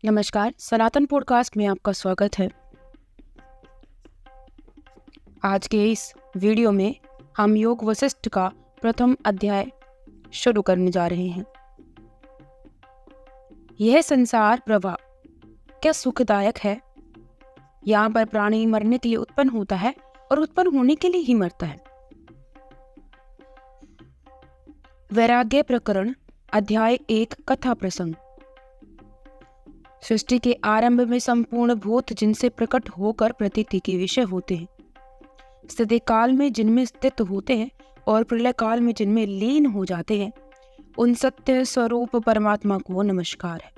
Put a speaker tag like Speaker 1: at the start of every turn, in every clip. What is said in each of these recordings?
Speaker 1: नमस्कार, सनातन पॉडकास्ट में आपका स्वागत है। आज के इस वीडियो में हम योग वशिष्ठ का प्रथम अध्याय शुरू करने जा रहे हैं। यह संसार प्रवाह क्या सुखदायक है? यहाँ पर प्राणी मरने के लिए उत्पन्न होता है और उत्पन्न होने के लिए ही मरता है। वैराग्य प्रकरण अध्याय 1 कथा प्रसंग। सृष्टि के आरंभ में संपूर्ण भूत जिनसे प्रकट होकर प्रतीति के विषय होते हैं, स्थिति काल में जिनमें स्थित होते हैं और प्रलय काल में जिनमें लीन हो जाते हैं, उन सत्य स्वरूप परमात्मा को नमस्कार है।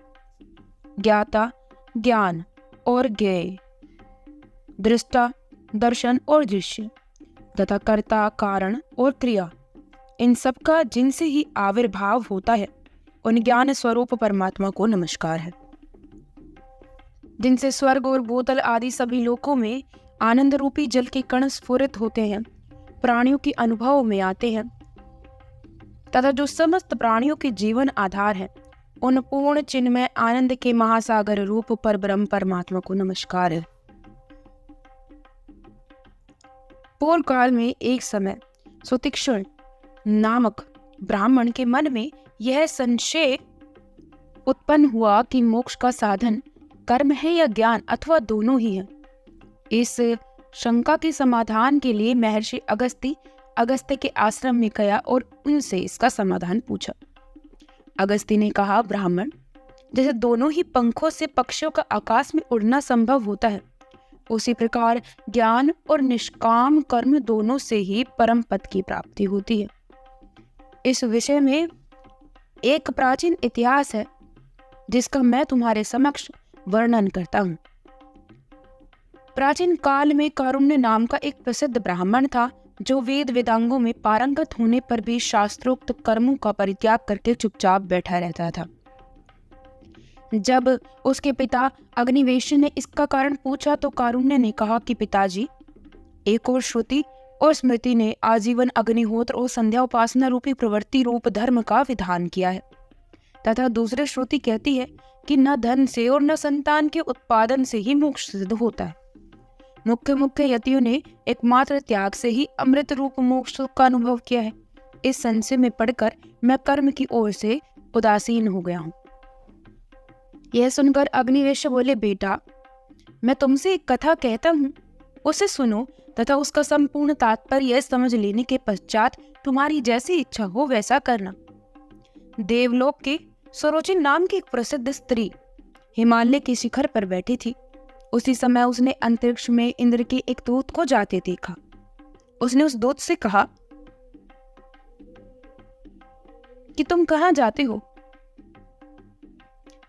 Speaker 1: ज्ञाता ज्ञान और ज्ञेय, दृष्टा दर्शन और दृश्य तथा कर्ता कारण और क्रिया, इन सब का जिनसे ही आविर्भाव होता है, उन ज्ञान स्वरूप परमात्मा को नमस्कार है। जिनसे स्वर्ग और भूतल आदि सभी लोकों में आनंद रूपी जल के कण स्फुरित होते हैं, प्राणियों के अनुभव में आते हैं तथा जो समस्त प्राणियों के जीवन आधार है, उन पूर्ण चिन्मय आनंद के महासागर रूप पर ब्रह्म परमात्मा को नमस्कार है। पूर्व काल में एक समय सुतीक्ष्ण नामक ब्राह्मण के मन में यह संशय उत्पन्न हुआ कि मोक्ष का साधन कर्म है या ज्ञान अथवा दोनों ही है। इस शंका के समाधान के लिए महर्षि अगस्त्य के आश्रम में गया और उनसे इसका समाधान पूछा। अगस्त्य ने कहा, ब्राह्मण, जैसे दोनों ही पंखों से पक्षियों का आकाश में उड़ना संभव होता है, उसी प्रकार ज्ञान और निष्काम कर्म दोनों से ही परम पद की प्राप्ति होती है। इस विषय में एक प्राचीन इतिहास है जिसका मैं तुम्हारे समक्ष वर्णन करता हूँ। प्राचीन काल में कारुण्य नाम का एक प्रसिद्ध ब्राह्मण था, जो वेद वेदांगों में पारंगत होने पर भी शास्त्रोक्त कर्मों का परित्याग करके चुपचाप बैठा रहता था। जब उसके पिता अग्निवेश ने इसका कारण पूछा तो कारुण्य ने कहा कि पिताजी, एक और श्रुति और स्मृति ने आजीवन अग्निहोत्र और संध्या उपासना रूपी प्रवृत्ति रूप धर्म का विधान किया है, तथा दूसरी श्रुति कहती है कि न धन से और न संतान के उत्पादन से ही मोक्ष सिद्ध होता है। मुख्य यतियों ने एकमात्र त्याग से ही अमृत रूप मोक्ष का अनुभव किया है। इस संशय में पढ़कर मैं कर्म की ओर से उदासीन हो गया हूँ। यह सुनकर अग्निवेश बोले, बेटा, मैं तुमसे एक कथा कहता हूँ, उसे सुनो तथा उसका संपूर्ण तात्पर्य समझ लेने के पश्चात तुम्हारी जैसी इच्छा हो वैसा करना। देवलोक के सरोजिनी नाम की एक प्रसिद्ध स्त्री हिमालय के शिखर पर बैठी थी। उसी समय उसने अंतरिक्ष में इंद्र के एक दूत को जाते देखा। उसने उस दूत से कहा कि तुम कहाँ जाते हो?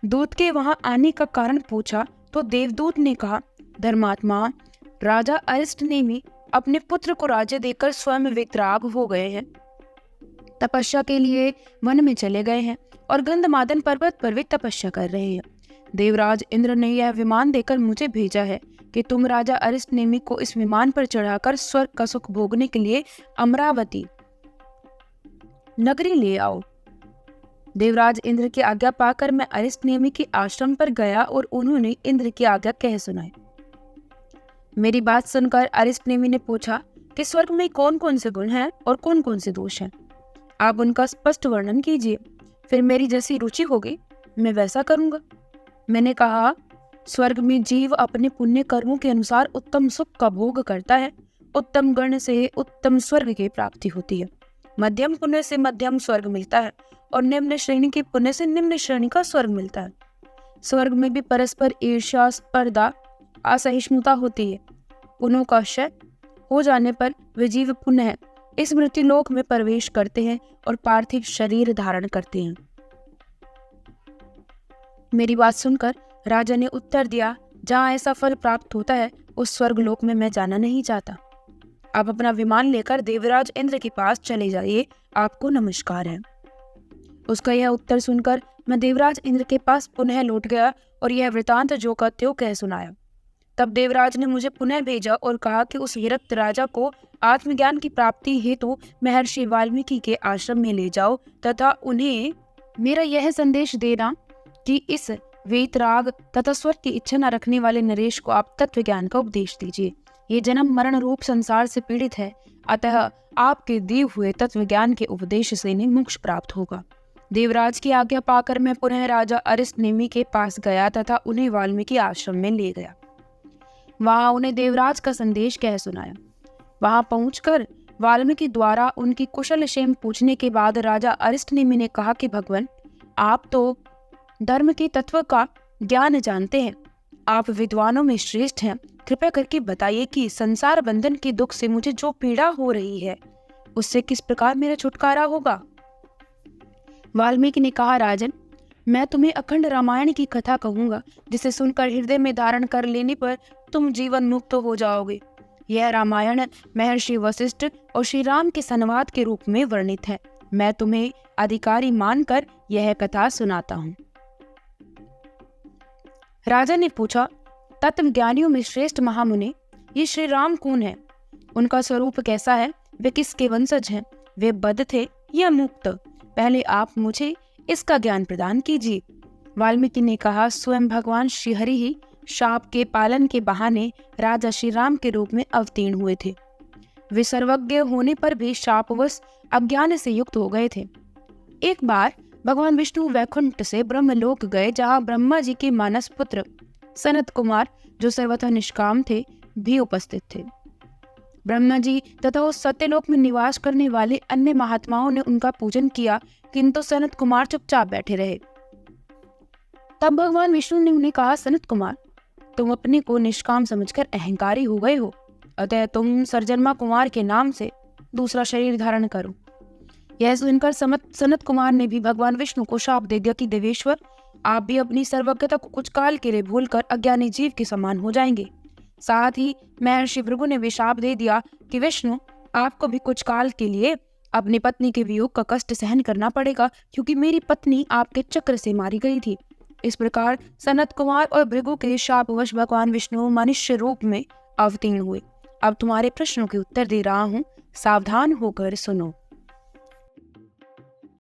Speaker 1: दूत के वहां आने का कारण पूछा तो देवदूत ने कहा, धर्मात्मा, राजा अरिष्टनेमि अपने पुत्र को राज्य देकर स्वयं वितराग हो गए हैं, तपस्या के लिए वन में चले गए हैं और गंधमादन पर्वत पर वे तपस्या कर रहे हैं। देवराज इंद्र ने यह विमान देकर मुझे भेजा है कि तुम राजा अरिष्टनेमि को इस विमान पर चढ़ाकर स्वर्ग का सुख भोगने के लिए अमरावती नगरी ले आओ। देवराज इंद्र की आज्ञा पाकर मैं अरिष्टनेमि के आश्रम पर गया और उन्होंने इंद्र की आज्ञा कह सुनाई। मेरी बात सुनकर अरिष्टनेमि ने पूछा कि स्वर्ग में कौन कौन से गुण हैं और कौन कौन से दोष हैं, आप उनका स्पष्ट वर्णन कीजिए, फिर मेरी जैसी रुचि होगी मैं वैसा करूंगा। मैंने कहा, स्वर्ग में जीव अपने पुण्य कर्मों के अनुसार उत्तम सुख का भोग करता है। उत्तम गण से उत्तम स्वर्ग की प्राप्ति होती है, मध्यम पुण्य से मध्यम स्वर्ग मिलता है और निम्न श्रेणी के पुण्य से निम्न श्रेणी का स्वर्ग मिलता है। स्वर्ग में भी परस्पर ईर्ष्या, स्पर्धा, असहिष्णुता होती है। पुण्यों का क्षय हो जाने पर वे जीव पुनः इस मृत्यु लोक में प्रवेश करते हैं और पार्थिव शरीर धारण करते हैं। मेरी बात सुनकर राजा ने उत्तर दिया, जहाँ ऐसा फल प्राप्त होता है उस स्वर्ग लोक में मैं जाना नहीं चाहता। आप अपना विमान लेकर देवराज इंद्र के पास चले जाइए, आपको नमस्कार है। उसका यह उत्तर सुनकर मैं देवराज इंद्र के पास पुनः लौट गया और यह वृतांत जो का त्यों कह सुनाया। तब देवराज ने मुझे पुनः भेजा और कहा कि उस विरक्त राजा को आत्मज्ञान की प्राप्ति हेतु महर्षि वाल्मीकि के आश्रम में ले जाओ तथा उन्हें मेरा यह संदेश देना कि इस वीतराग तथा स्वर्ग की इच्छा न रखने वाले नरेश को आप तत्व ज्ञान का उपदेश दीजिए। ये जन्म मरण रूप संसार से पीड़ित है, अतः आपके दिए हुए तत्व ज्ञान के उपदेश से इन्हें मोक्ष प्राप्त होगा। देवराज की आज्ञा पाकर मैं पुनः राजा अरिष्टनेमि के पास गया तथा उन्हें वाल्मीकि आश्रम में ले गया। वहां उन्हें देवराज का संदेश कह सुनाया। वहां पहुंचकर वाल्मीकि द्वारा उनकी कुशल क्षेम पूछने के बाद राजा अरिष्टनेमि ने कहा कि भगवान, आप तो धर्म के तत्व का ज्ञान जानते हैं, आप विद्वानों में श्रेष्ठ हैं। कृपया करके बताइए कि संसार बंधन के दुख से मुझे जो पीड़ा हो रही है उससे किस प्रकार मेरा छुटकारा होगा। वाल्मीकि ने कहा, राजन, मैं तुम्हें अखंड रामायण की कथा कहूंगा, जिसे सुनकर हृदय में धारण कर लेने पर तुम जीवन मुक्त हो जाओगे। यह रामायण महर्षि वशिष्ठ और श्री राम के संवाद के रूप में वर्णित है। मैं तुम्हें अधिकारी मानकर यह कथा सुनाता हूँ। राजा ने पूछा, तत्व ज्ञानियों में श्रेष्ठ महामुनि, ये श्री राम कौन है? उनका स्वरूप कैसा है? वे किसके वंशज हैं? वे बद्ध थे या मुक्त? पहले आप मुझे इसका ज्ञान प्रदान कीजिए। वाल्मीकि ने कहा, स्वयं भगवान श्रीहरि ही शाप के पालन के बहाने राजा श्री राम के रूप में अवतीर्ण हुए थे। वे सर्वज्ञ होने पर भी शापवश अज्ञान से युक्त हो गए थे। एक बार भगवान विष्णु वैकुंठ से ब्रह्मलोक गए, जहाँ ब्रह्मा जी के मानस पुत्र सनत कुमार, जो सर्वथा निष्काम थे, भी उपस्थित थे। ब्रह्मा जी तथा उस सत्यलोक में निवास करने वाले अन्य महात्माओं ने उनका पूजन किया, किंतु सनत कुमार चुपचाप बैठे रहे। तब भगवान विष्णु ने उन्हें कहा, सनत कुमार, तुम अपने को निष्काम समझकर अहंकारी हो गए हो, अतः तुम सरजन्मा कुमार के नाम से दूसरा शरीर धारण करो। यह सुनकर सनत कुमार ने भी भगवान विष्णु को शाप दे दिया कि देवेश्वर, आप भी अपनी सर्वज्ञता को कुछ काल के लिए भूलकर अज्ञानी जीव के समान हो जाएंगे। साथ ही महर्षि भृगु ने भी शाप दे दिया कि विष्णु, आपको भी कुछ काल के लिए अपनी पत्नी के वियोग का कष्ट सहन करना पड़ेगा, क्योंकि मेरी पत्नी आपके चक्र से मारी गई थी। इस प्रकार सनत कुमार और भृगु के शापवश भगवान विष्णु मनुष्य रूप में अवतीर्ण हुए। अब तुम्हारे प्रश्नों के उत्तर दे रहा हूँ, सावधान होकर सुनो।